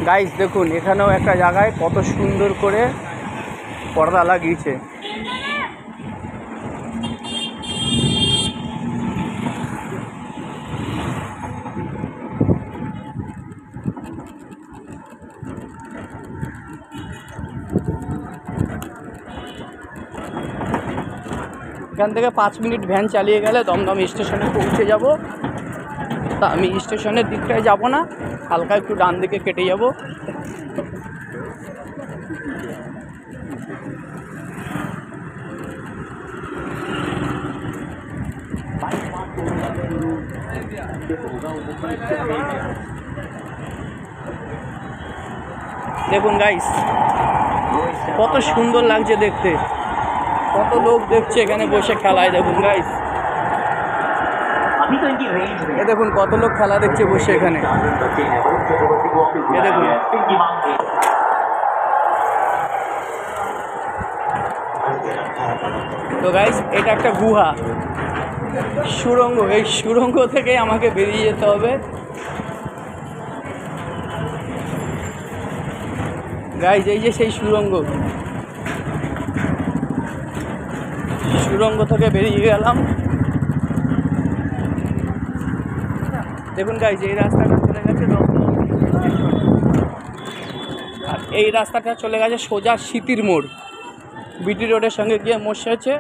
Guys দেখুন এখানেও একটা জায়গায় কত সুন্দর করে পর্দা লাগিয়েছে। এখান থেকে 5 মিনিট ভ্যান চালিয়ে গেলে দমদম স্টেশনে পৌঁছে যাব। তা আমি স্টেশনের দিকটায় যাব না, হালকা একটু ডান দিকে কেটে যাব। দেখুন গাইস কত সুন্দর লাগছে দেখতে, কত লোক দেখছে এখানে বসে খেলায়। দেখুন গাইস এ দেখুন কত লোক খেলা দেখছে বসে এখানে। এ দেখুন তো গাইস এটা একটা গুহা সুড়ঙ্গ, এই সুড়ঙ্গ থেকে আমাকে বেরিয়ে যেতে হবে। গাইস এই যে সেই সুড়ঙ্গ থেকে বেরিয়ে গেলাম। দেখুন গাইস এই রাস্তাটা চলে গেছে দমদম স্টেশন, আর এই রাস্তাটা চলে গেছে সোজা স্মৃতির মোড়। বিটি রোডের সঙ্গে গিয়ে মশাচ্ছে,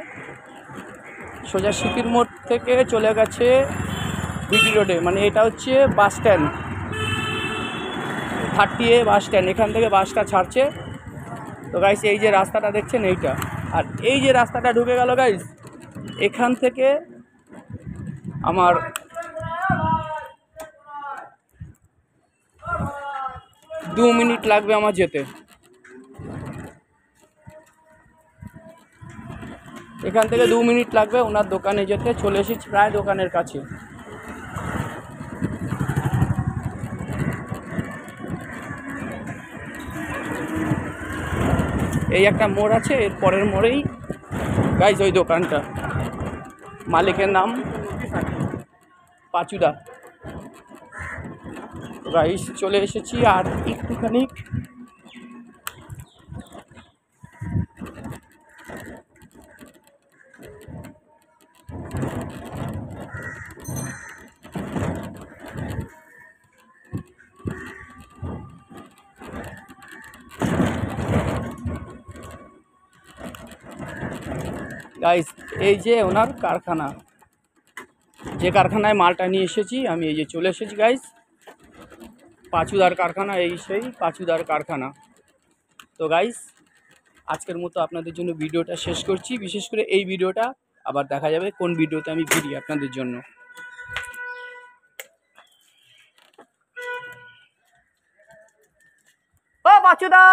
সোজা স্মৃতির মোড় থেকে চলে গেছে বিটি রোডে। মানে এটা হচ্ছে bus stand, 30A bus stand. এখান থেকে বাসটা ছাড়ছে। তো গাইস এই যে রাস্তাটা দেখছেন এইটা, আর এই যে রাস্তাটা ঢুকে গেল গাইস, এখান থেকে আমার 2 মিনিট লাগবে আমার যেতে। এখান থেকে 2 মিনিট লাগবে ওনার দোকানে যেতে। চলে এসেছি প্রায় দোকানের কাছে। এই একটা মোড় আছে, এর পরের মোড়েই গাইস ওই দোকানটা, মালিকের নাম পাচুদা। গাইস চলে এসেছি আর একটুখানি। গাইস এই যে ওনার কারখানা, যে কারখানায় মালটা নিয়ে এসেছি আমি, এই যে চলে এসেছি গাইস পাচুদার কারখানা। এই সেই পাচুদার কারখানা। তো গাইস আজকের মতো আপনাদের জন্য ভিডিওটা শেষ করছি। বিশেষ করে এই ভিডিওটা আবার দেখা যাবে কোন ভিডিওতে আমি ফিরি আপনাদের জন্য। ও পাচুদা।